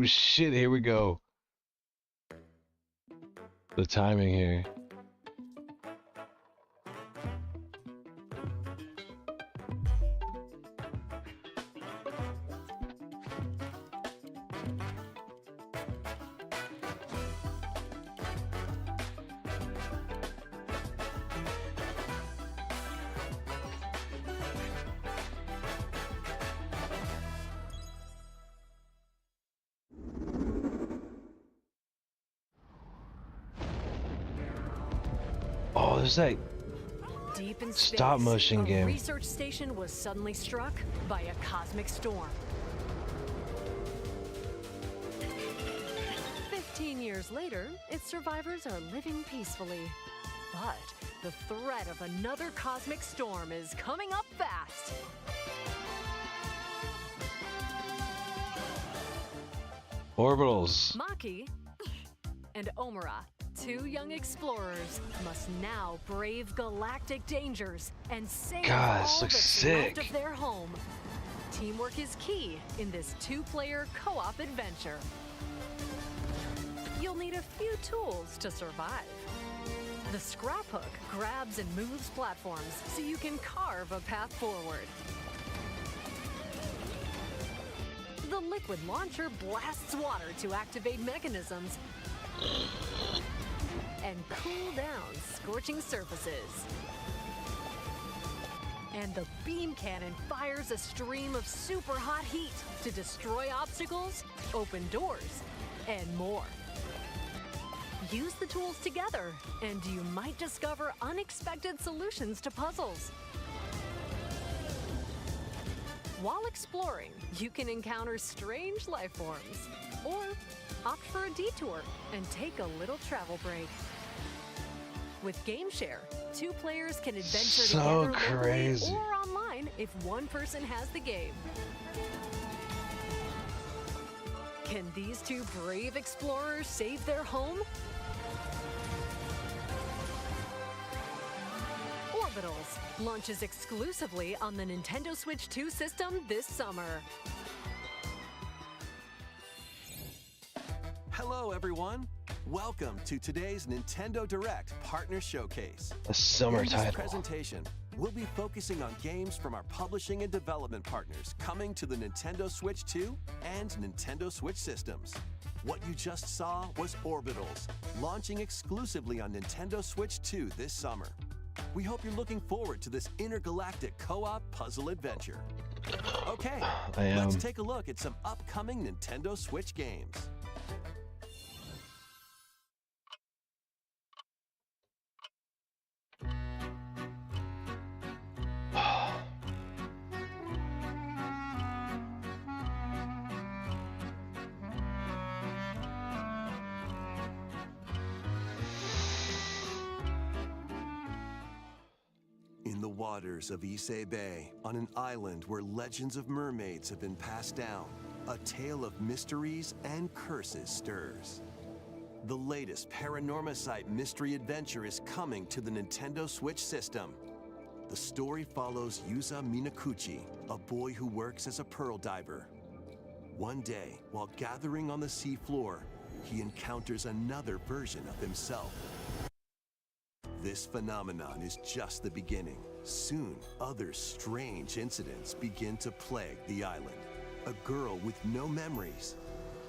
shit, here we go. The timing here. Oh, there's that Deep in stop space, motion a game. research station was suddenly struck by a cosmic storm. 15 years later, its survivors are living peacefully. But the threat of another cosmic storm is coming up fast. Orbitals. Maki and Omura, two young explorers, must now brave galactic dangers and save God, this all looks that's sick. left of their home. Teamwork is key in this two-player co-op adventure. You'll need a few tools to survive. The scrap hook grabs and moves platforms so you can carve a path forward. The liquid launcher blasts water to activate mechanisms and cool down scorching surfaces. And the beam cannon fires a stream of super hot heat to destroy obstacles, open doors, and more. Use the tools together, and you might discover unexpected solutions to puzzles. While exploring, you can encounter strange life forms, or opt for a detour and take a little travel break. With GameShare, two players can adventure So together crazy. locally or online if one person has the game. Can these two brave explorers save their home? Orbitals launches exclusively on the Nintendo Switch 2 system this summer. Hello, everyone. Welcome to today's Nintendo Direct Partner Showcase. A summer In this title. presentation, we'll be focusing on games from our publishing and development partners coming to the Nintendo Switch 2 and Nintendo Switch systems. What you just saw was Orbitals, launching exclusively on Nintendo Switch 2 this summer. We hope you're looking forward to this intergalactic co-op puzzle adventure. Okay, I am. let's take a look at some upcoming Nintendo Switch games. In the waters of Issei Bay, on an island where legends of mermaids have been passed down, a tale of mysteries and curses stirs. The latest Paranormacite mystery adventure is coming to the Nintendo Switch system. The story follows Yuza Minakuchi, a boy who works as a pearl diver. One day, while gathering on the seafloor, he encounters another version of himself. This phenomenon is just the beginning. Soon, other strange incidents begin to plague the island. A girl with no memories,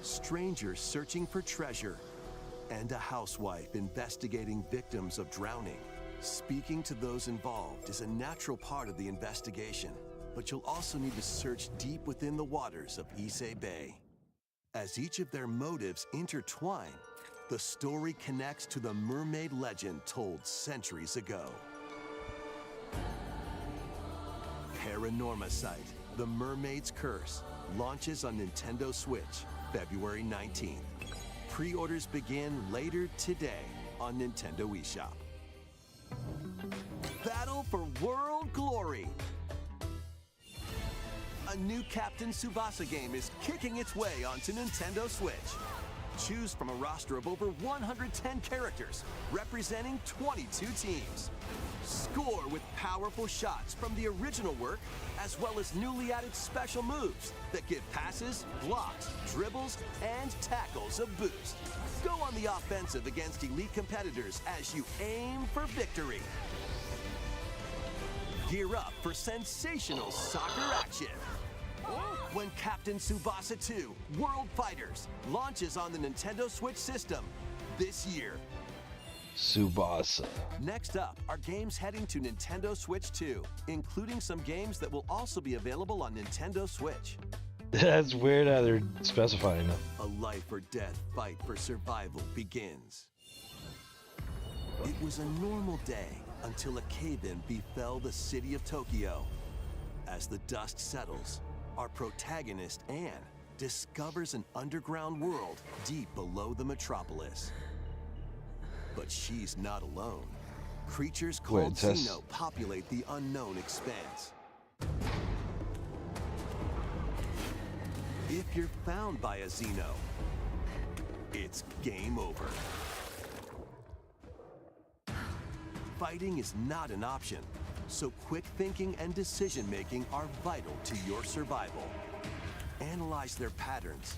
strangers searching for treasure, and a housewife investigating victims of drowning. Speaking to those involved is a natural part of the investigation, but you'll also need to search deep within the waters of Issei Bay. As each of their motives intertwine, the story connects to the mermaid legend told centuries ago. Paranormacite, The Mermaid's Curse, launches on Nintendo Switch, February 19th. Pre-orders begin later today on Nintendo eShop. Battle for World Glory! A new Captain Tsubasa game is kicking its way onto Nintendo Switch. Choose from a roster of over 110 characters representing 22 teams. Score with powerful shots from the original work, as well as newly added special moves that give passes, blocks, dribbles, and tackles a boost. Go on the offensive against elite competitors as you aim for victory. Gear up for sensational soccer action when Captain Tsubasa 2 World Fighters launches on the Nintendo Switch system this year. Tsubasa. Next up are games heading to Nintendo Switch 2, including some games that will also be available on Nintendo Switch. That's weird how they're specifying them. A life or death fight for survival begins. It was a normal day until a cave-in befell the city of Tokyo. As the dust settles, our protagonist, Anne, discovers an underground world deep below the metropolis. But she's not alone. Creatures called Xeno populate the unknown expanse. If you're found by a Xeno, it's game over. Fighting is not an option, so quick thinking and decision-making are vital to your survival. Analyze their patterns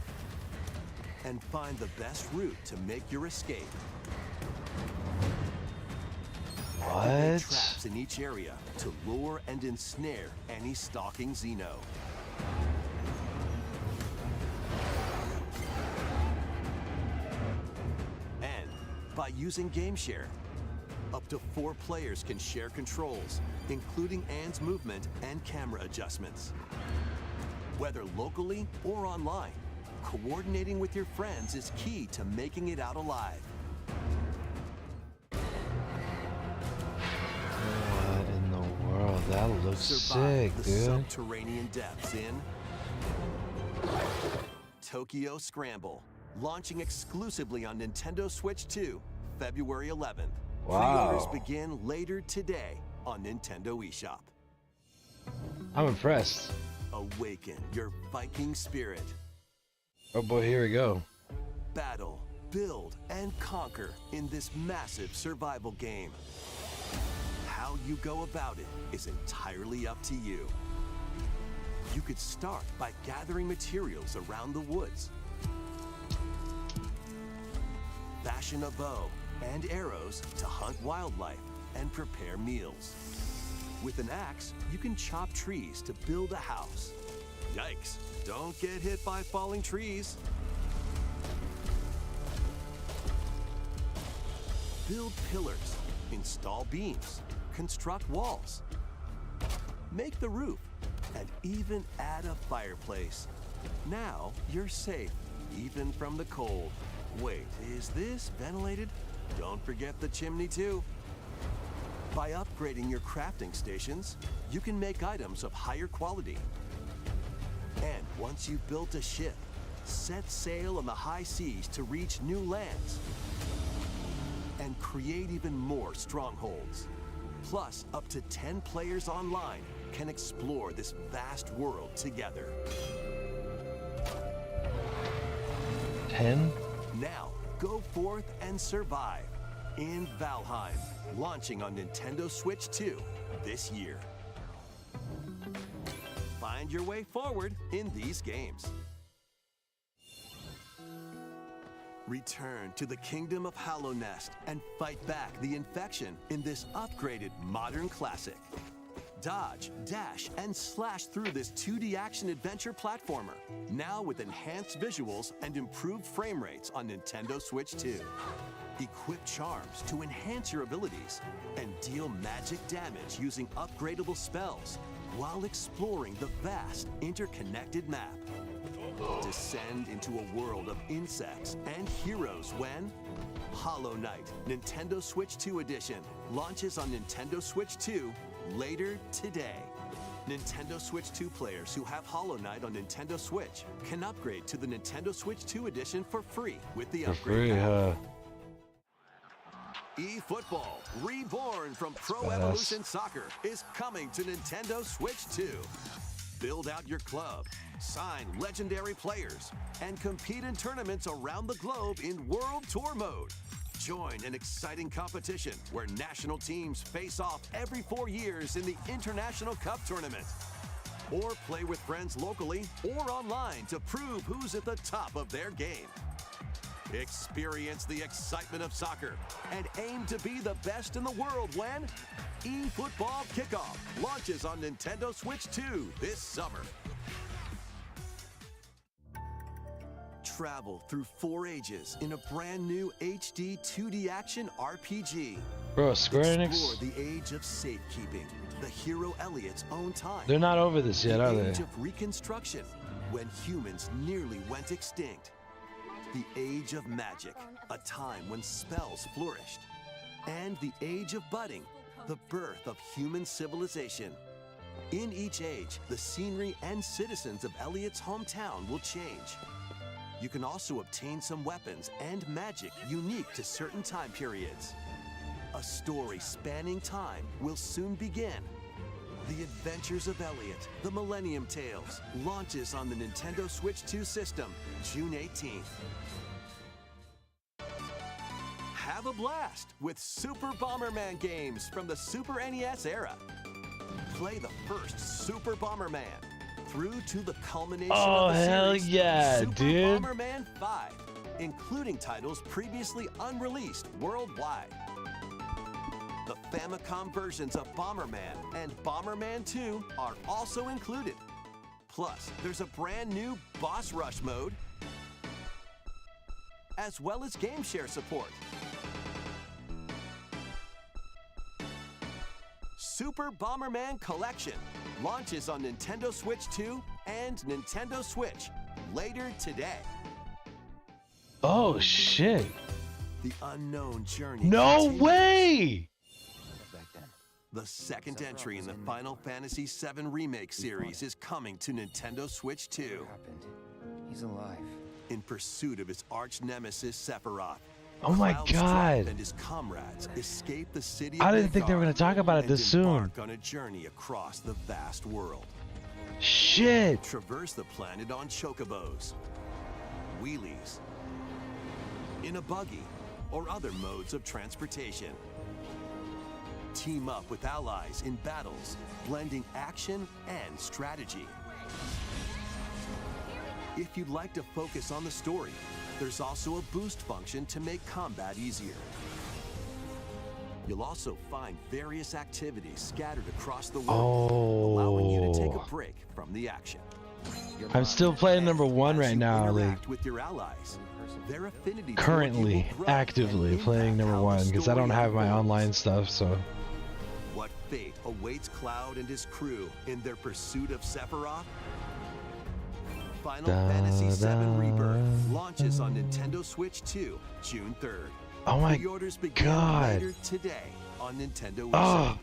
and find the best route to make your escape. Activate traps in each area to lure and ensnare any stalking Xeno. And by using GameShare, up to 4 players can share controls, including Anne's movement and camera adjustments. Whether locally or online, coordinating with your friends is key to making it out alive. What in the world? That looks Survive sick, the dude. subterranean depths in Tokyo Scramble, launching exclusively on Nintendo Switch 2, February 11th. Wow. Pre-orders begin later today on Nintendo eShop. I'm impressed. Awaken your Viking spirit. Oh boy, here we go. Battle, build, and conquer in this massive survival game. How you go about it is entirely up to you. You could start by gathering materials around the woods. Fashion a bow and arrows to hunt wildlife and prepare meals. With an axe, you can chop trees to build a house. Yikes, don't get hit by falling trees. Build pillars, install beams, construct walls, make the roof, and even add a fireplace. Now you're safe, even from the cold. Wait, is this ventilated? Don't forget the chimney too. By upgrading your crafting stations, you can make items of higher quality. And once you've built a ship, set sail on the high seas to reach new lands and create even more strongholds. Plus, up to 10 players online can explore this vast world together. 10? Now, go forth and survive in Valheim, launching on Nintendo Switch 2 this year. Find your way forward in these games. Return to the kingdom of Hallownest and fight back the infection in this upgraded modern classic. Dodge, dash, and slash through this 2D action-adventure platformer, now with enhanced visuals and improved frame rates on Nintendo Switch 2. Equip charms to enhance your abilities and deal magic damage using upgradable spells while exploring the vast, interconnected map. Descend into a world of insects and heroes when Hollow Knight Nintendo Switch 2 Edition launches on Nintendo Switch 2 later today. Nintendo Switch 2 players who have Hollow Knight on Nintendo Switch can upgrade to the Nintendo Switch 2 Edition for free with the For upgrade free, pack. huh? eFootball, reborn from Pro Evolution Soccer, is coming to Nintendo Switch 2. Build out your club, sign legendary players, and compete in tournaments around the globe in World Tour mode. Join an exciting competition where national teams face off every 4 years in the International Cup Tournament. Or play with friends locally or online to prove who's at the top of their game. Experience the excitement of soccer and aim to be the best in the world when eFootball Kickoff launches on Nintendo Switch 2 this summer. Travel through 4 ages in a brand new HD 2D action RPG. Bro, Square Explore Enix, the age of safekeeping, the hero Elliot's own time. they're not over this yet, are The they? age of reconstruction, when humans nearly went extinct. The age of magic, a time when spells flourished. And the age of budding, the birth of human civilization. In each age, the scenery and citizens of Elliot's hometown will change. You can also obtain some weapons and magic unique to certain time periods. A story spanning time will soon begin. The Adventures of Elliot, The Millennium Tales, launches on the Nintendo Switch 2 system, June 18th. Have a blast with Super Bomberman games from the Super NES era. Play the first Super Bomberman through to the culmination Oh, of the hell series, yeah, Super dude. Bomberman 5, including titles previously unreleased worldwide. The Famicom versions of Bomberman and Bomberman 2 are also included. Plus, there's a brand new Boss Rush mode, as well as game share support. Super Bomberman Collection launches on Nintendo Switch 2 and Nintendo Switch later today. Oh shit! The unknown journey No continues. way! The second entry in the Final Fantasy VII Remake series is coming to Nintendo Switch 2. Happened. He's alive. In pursuit of his arch nemesis Sephiroth, Oh my Cloud god! Strife and his comrades escape the city. I of didn't think they were Midgar gonna talk about it and this soon. embark on a journey across the vast world. Shit! Traverse the planet on chocobos, wheelies, in a buggy, or other modes of transportation. Team up with allies in battles, blending action and strategy. If you'd like to focus on the story, there's also a boost function to make combat easier. You'll also find various activities scattered across the world, allowing you to take Oh, a break from the action. I'm still playing number 1 As right you now. Like interact with your allies, their affinity toward you currently, will grow actively and playing impact number how the 1 because I don't story have my unfolds. online stuff. So What fate awaits Cloud and his crew in their pursuit of Sephiroth? Final Fantasy VII Rebirth launches on Nintendo Switch 2, June 3rd. oh my Pre-orders begin God. later today on Nintendo oh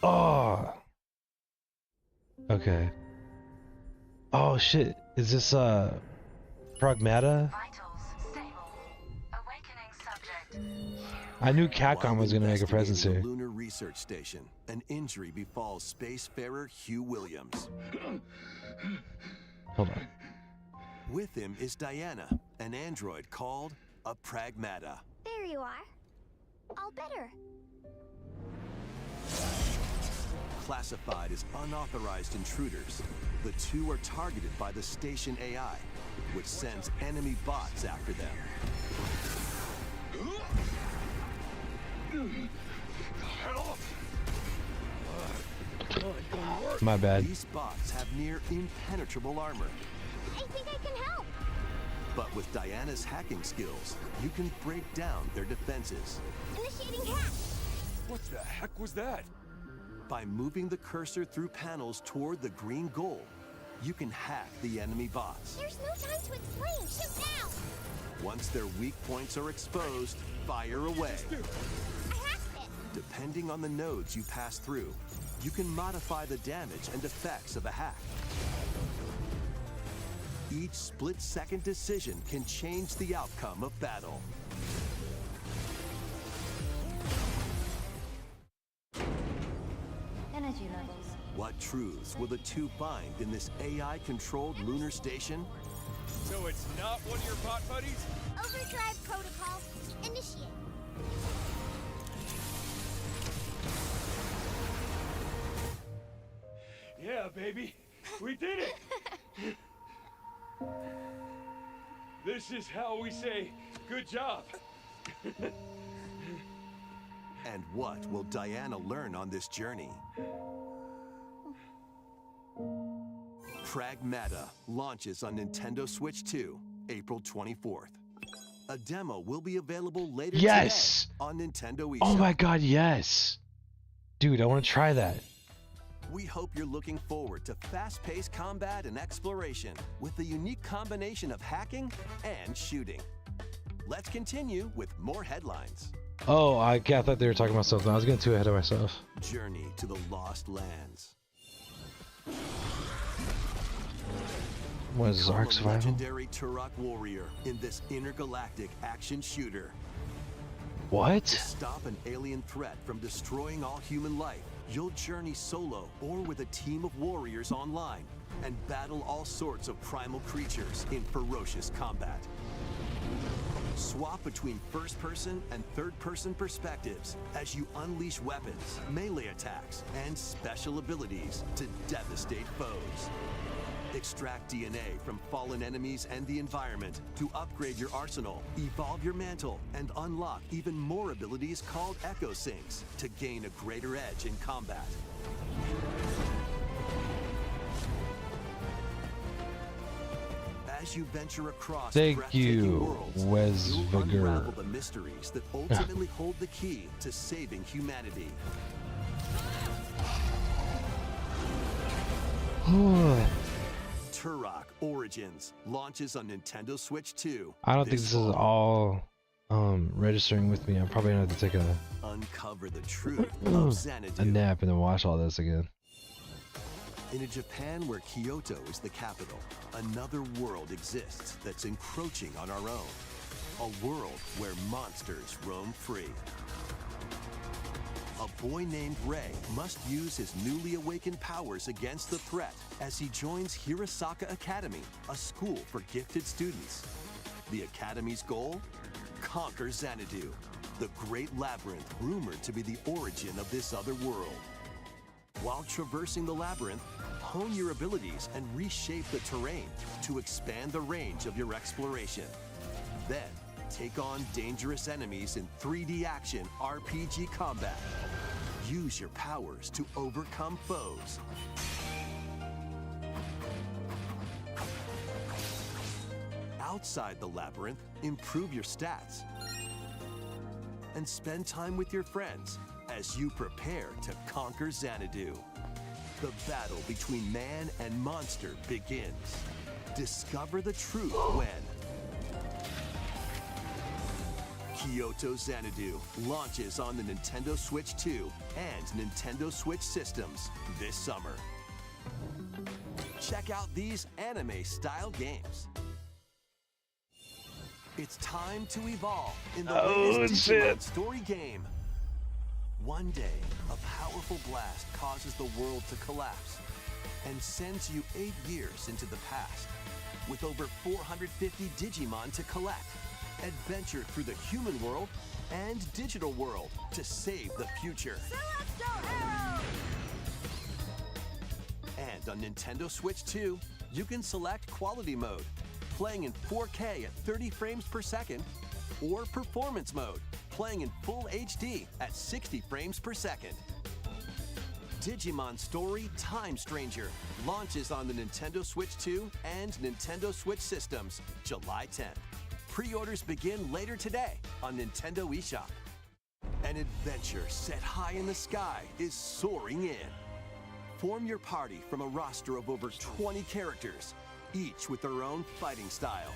eShop. oh. Okay. Oh shit! Is this Pragmata? Vitals stable. Awakening subject. I knew Capcom While was gonna make a presence investigating here. the Lunar Research Station, an injury befalls spacefarer Hugh Williams. Hold on. With him is Diana, an android called a Pragmata. There you are. All better. Classified as unauthorized intruders, the two are targeted by the station AI, which sends enemy bots after them. My bad. These bots have near impenetrable armor, I think I can help. but with Diana's hacking skills, you can break down their defenses. Initiating hack. What the heck was that? By moving the cursor through panels toward the green goal, you can hack the enemy bots. There's no time to explain. Shoot now. Once their weak points are exposed, fire away. I hacked it. Depending on the nodes you pass through, you can modify the damage and effects of a hack. Each split-second decision can change the outcome of battle. Energy levels. What truths will the two find in this AI-controlled lunar station? So it's not one of your pot buddies? Overdrive protocol. Initiate. Yeah, baby. We did it! This is how we say, good job. And what will Diana learn on this journey? Pragmata launches on Nintendo Switch 2, April 24th. A demo will be available later Yes! today on Nintendo eShop. Oh my god, yes! Dude, I want to try that. We hope you're looking forward to fast-paced combat and exploration with the unique combination of hacking and shooting. Let's continue with more headlines. Oh, I thought they were talking about something. I was getting too ahead of myself. Journey to the Lost Lands. What is this, Become Ark a Survival? legendary Turok warrior in this intergalactic action shooter. To What? stop an alien threat from destroying all human life, you'll journey solo or with a team of warriors online and battle all sorts of primal creatures in ferocious combat. Swap between first-person and third-person perspectives as you unleash weapons, melee attacks, and special abilities to devastate foes. Extract DNA from fallen enemies and the environment to upgrade your arsenal, evolve your mantle, and unlock even more abilities called Echo Syncs to gain a greater edge in combat. As you venture across Thank breathtaking you, worlds, Wes you'll Vigor. unravel the mysteries that ultimately hold the key to saving humanity. Turok Origins launches on Nintendo Switch 2. I don't think this is fall. all registering with me. I'm probably gonna have to take Uncover the truth of a Xanadu. nap and then watch all this again. In a Japan where Kyoto is the capital, another world exists that's encroaching on our own. A world where monsters roam free. A boy named Ray must use his newly awakened powers against the threat as he joins Hirasaka Academy, a school for gifted students. The Academy's goal? Conquer Xanadu, the great labyrinth rumored to be the origin of this other world. While traversing the labyrinth, hone your abilities and reshape the terrain to expand the range of your exploration. Then, take on dangerous enemies in 3D action RPG combat. Use your powers to overcome foes. Outside the labyrinth, improve your stats. And spend time with your friends as you prepare to conquer Xanadu. The battle between man and monster begins. Discover the truth when Kyoto Xanadu launches on the Nintendo Switch 2 and Nintendo Switch systems this summer. Check out these anime-style games. It's time to evolve in the latest Digimon story game. One day, a powerful blast causes the world to collapse and sends you 8 years into the past. With over 450 Digimon to collect, adventure through the human world and digital world to save the future. And on Nintendo Switch 2, you can select quality mode, playing in 4K at 30 frames per second, or performance mode, playing in full HD at 60 frames per second. Digimon Story Time Stranger launches on the Nintendo Switch 2 and Nintendo Switch systems July 10th. Pre-orders begin later today on Nintendo eShop. An adventure set high in the sky is soaring in. Form your party from a roster of over 20 characters, each with their own fighting style.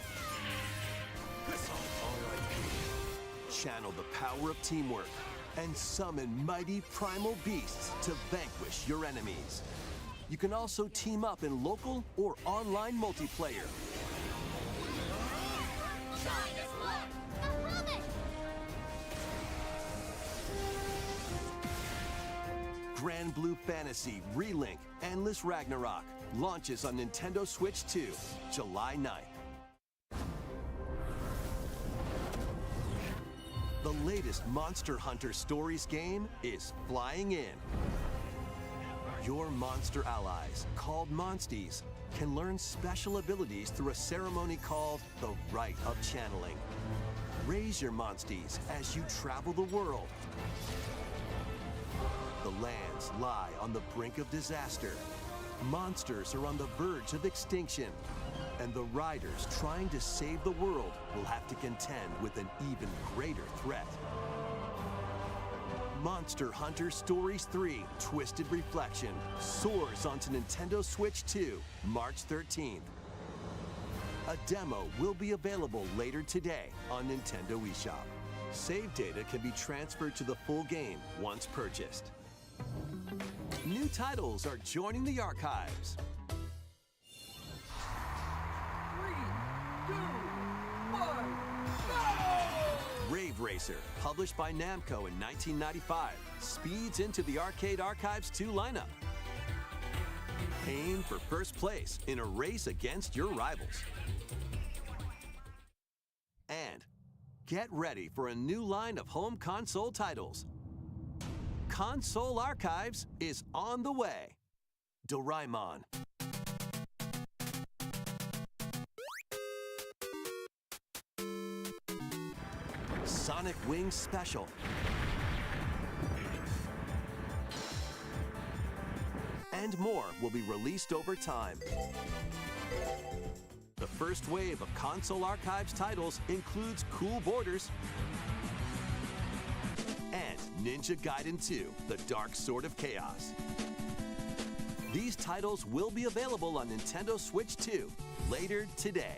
Channel the power of teamwork and summon mighty primal beasts to vanquish your enemies. You can also team up in local or online multiplayer. Grand Blue Fantasy Relink Endless Ragnarok launches on Nintendo Switch 2, July 9th. The latest Monster Hunter Stories game is flying in. Your monster allies, called Monsties, can learn special abilities through a ceremony called the Rite of Channeling. Raise your Monsties as you travel the world. The lands lie on the brink of disaster. Monsters are on the verge of extinction. And the riders trying to save the world will have to contend with an even greater threat. Monster Hunter Stories 3 Twisted Reflection soars onto Nintendo Switch 2, March 13th. A demo will be available later today on Nintendo eShop. Save data can be transferred to the full game once purchased. New titles are joining the archives. 3, 2, 1, go! Rave Racer, published by Namco in 1995, speeds into the Arcade Archives 2 lineup. Aim for first place in a race against your rivals. And get ready for a new line of home console titles. Console Archives is on the way. Doraemon. Sonic Wings Special. And more will be released over time. The first wave of Console Archives titles includes Cool Borders and Ninja Gaiden 2, The Dark Sword of Chaos. These titles will be available on Nintendo Switch 2 later today.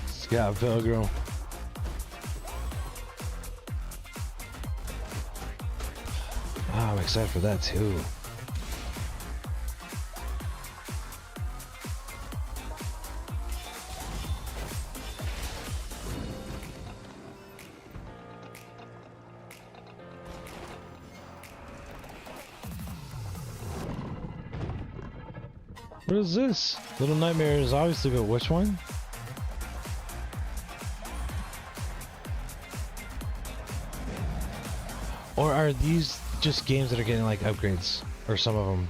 Scott Pilgrim. I'm excited for that too. What is this? Little Nightmares, obviously, but which one? Or are these just games that are getting like upgrades? Or some of them?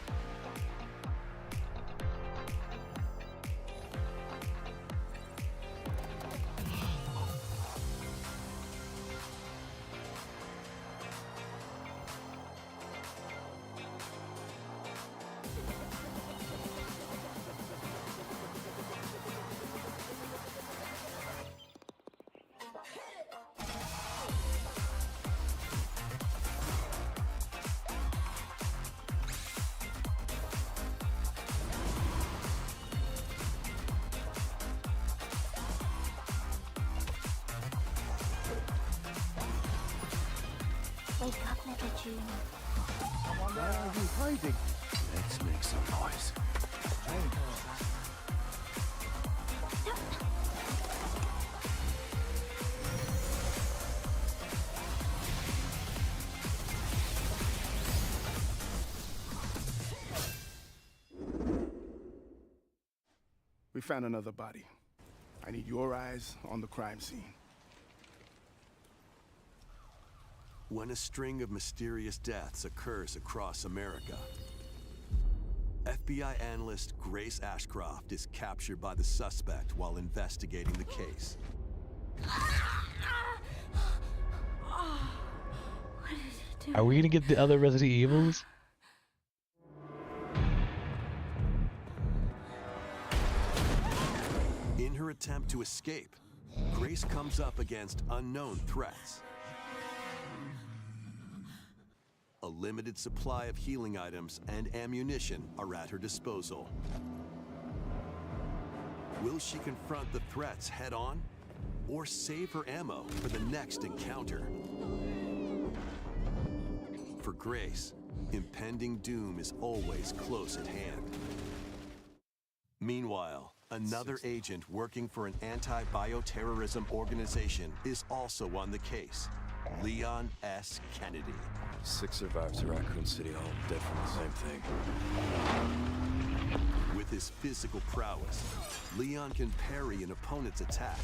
Wake up, little June. Why are you hiding? Let's make some noise. We found another body. I need your eyes on the crime scene. When a string of mysterious deaths occurs across America, FBI analyst Grace Ashcroft is captured by the suspect while investigating the case. Are we gonna get the other Resident Evils? In her attempt to escape, Grace comes up against unknown threats. A limited supply of healing items and ammunition are at her disposal. Will she confront the threats head-on, or save her ammo for the next encounter? For Grace, impending doom is always close at hand. Meanwhile, another agent working for an anti-bioterrorism organization is also on the case. Leon S. Kennedy. 6 survivors of Raccoon City, all dead from the same thing. With his physical prowess, Leon can parry an opponent's attack,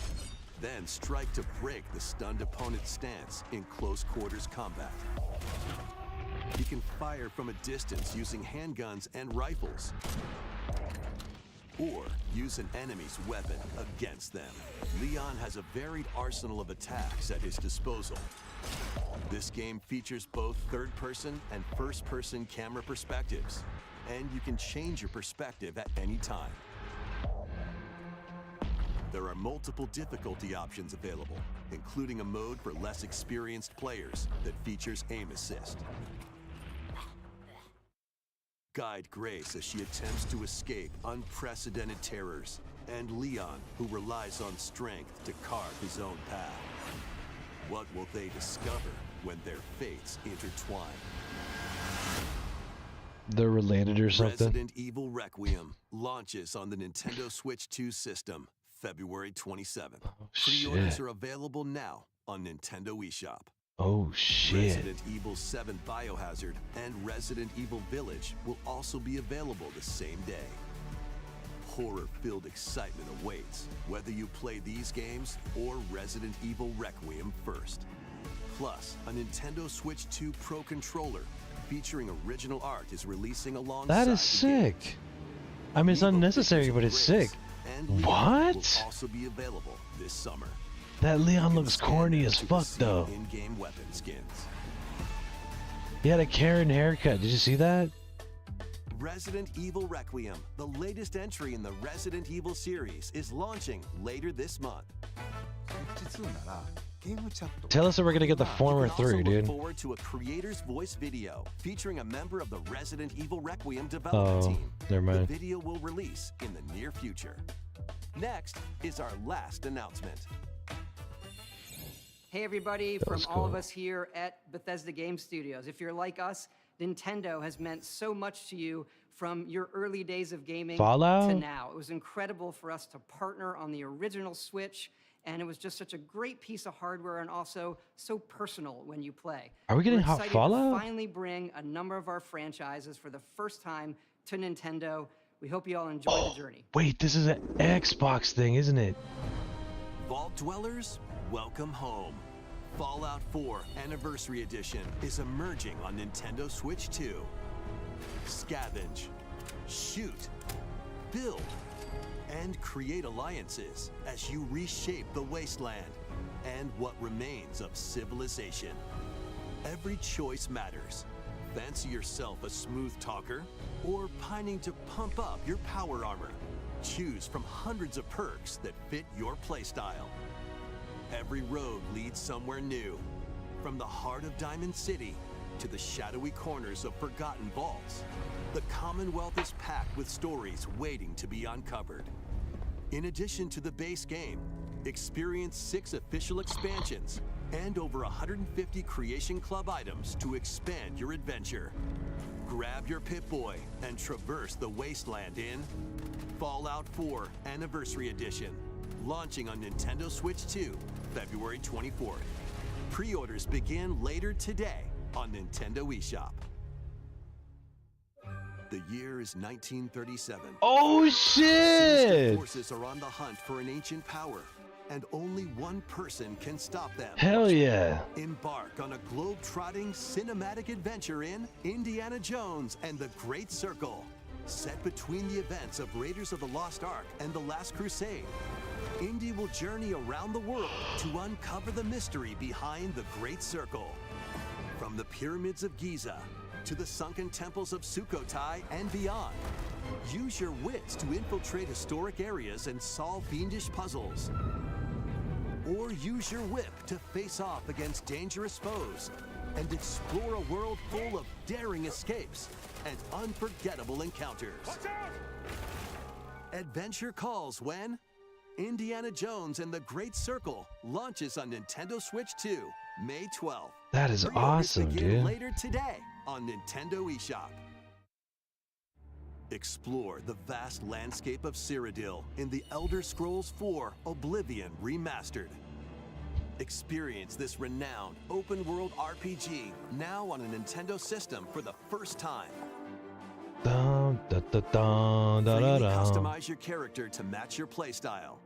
then strike to break the stunned opponent's stance in close quarters combat. He can fire from a distance using handguns and rifles, or use an enemy's weapon against them. Leon has a varied arsenal of attacks at his disposal. This game features both third-person and first-person camera perspectives, and you can change your perspective at any time. There are multiple difficulty options available, including a mode for less experienced players that features aim assist. Guide Grace as she attempts to escape unprecedented terrors, and Leon, who relies on strength to carve his own path. What will they discover when their fates intertwine? They're related or something. Resident Evil Requiem launches on the Nintendo Switch 2 system February 27th. Pre-orders Shit. are available now on Nintendo eShop. Oh shit. Resident Evil 7 Biohazard and Resident Evil Village will also be available the same day. Horror-filled excitement awaits, whether you play these games or Resident Evil Requiem first. Plus, a Nintendo Switch 2 Pro controller featuring original art is releasing alongside That is the game. sick. I mean, it's Evo unnecessary, Figures but of it's Grace sick. and Leon What? will also be available this summer. That Leon You looks can corny scan as to fuck, receive though. In-game weapon skins. He had a Karen haircut. Did you see that? Resident Evil Requiem, the latest entry in the Resident Evil series, is launching later this month. Tell us that we're gonna get the former You can also 3, look dude. forward to a creator's voice video featuring a member of the Resident Evil Requiem development Oh, team. never The mind. video will release in the near future. Next is our last announcement. Hey everybody, was from all of cool. us here at Bethesda Game Studios. If you're like us, Nintendo has meant so much to you from your early days of gaming Fallout? to now. It was incredible for us to partner on the original Switch, and it was just such a great piece of hardware and also so personal when you play. Are we getting We're hot excited Fallout? to finally bring a number of our franchises for the first time to Nintendo. We hope you all enjoy the journey. Wait, this is an Xbox thing, isn't it? Vault Dwellers, welcome home. Fallout 4 Anniversary Edition is emerging on Nintendo Switch 2. Scavenge, shoot, build, and create alliances as you reshape the wasteland and what remains of civilization. Every choice matters. Fancy yourself a smooth talker or pining to pump up your power armor? Choose from hundreds of perks that fit your playstyle. Every road leads somewhere new, from the heart of Diamond City to the shadowy corners of forgotten vaults. The Commonwealth is packed with stories waiting to be uncovered. In addition to the base game, experience 6 official expansions and over 150 Creation Club items to expand your adventure. Grab your Pip-Boy and traverse the wasteland in Fallout 4 Anniversary Edition, launching on Nintendo Switch 2, February 24th. Pre-orders begin later today on Nintendo eShop. The year is 1937. Oh Sinister shit! forces are on the hunt for an ancient power, and only one person can stop them. Hell yeah! Embark on a globe-trotting cinematic adventure in Indiana Jones and the Great Circle. Set between the events of Raiders of the Lost Ark and The Last Crusade, Indy will journey around the world to uncover the mystery behind the Great Circle. From the pyramids of Giza to the sunken temples of Sukhothai and beyond, use your wits to infiltrate historic areas and solve fiendish puzzles. Or use your whip to face off against dangerous foes and explore a world full of daring escapes and unforgettable encounters. Adventure calls when Indiana Jones and the Great Circle launches on Nintendo Switch 2, May 12th. That is Pre-orders awesome, begin dude. later today on Nintendo eShop. Explore the vast landscape of Cyrodiil in the Elder Scrolls 4 Oblivion Remastered. Experience this renowned open-world RPG now on a Nintendo system for the first time. Dun, dun, dun, dun, dun, Freely dun, dun. customize your character to match your playstyle.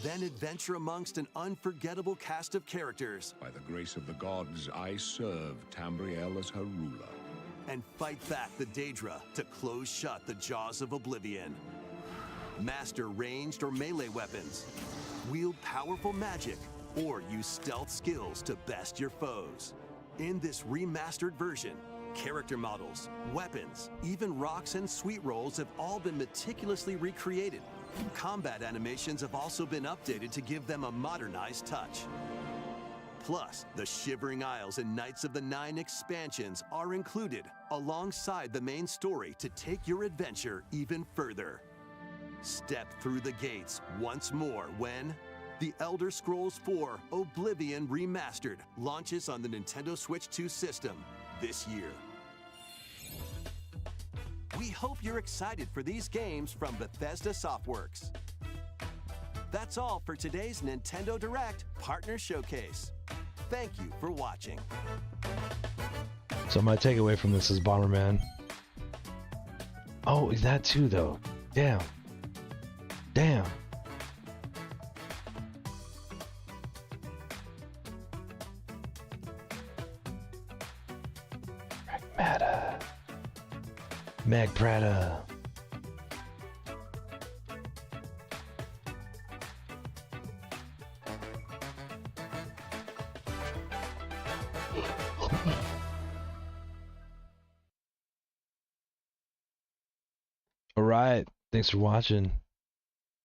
Then adventure amongst an unforgettable cast of characters By the grace of the gods, I serve Tamriel as her ruler. and fight back the Daedra to close shut the jaws of oblivion. Master ranged or melee weapons, wield powerful magic, or use stealth skills to best your foes. In this remastered version, character models, weapons, even rocks and sweet rolls have all been meticulously recreated. Combat animations have also been updated to give them a modernized touch. Plus, the Shivering Isles and Knights of the Nine expansions are included alongside the main story to take your adventure even further. Step through the gates once more when The Elder Scrolls IV Oblivion Remastered launches on the Nintendo Switch 2 system this year. We hope you're excited for these games from Bethesda Softworks. That's all for today's Nintendo Direct Partner Showcase. Thank you for watching. So my takeaway from this is Bomberman. Oh, that too, though. Damn. Damn. Magmata. Mag Prada. All right. Thanks for watching.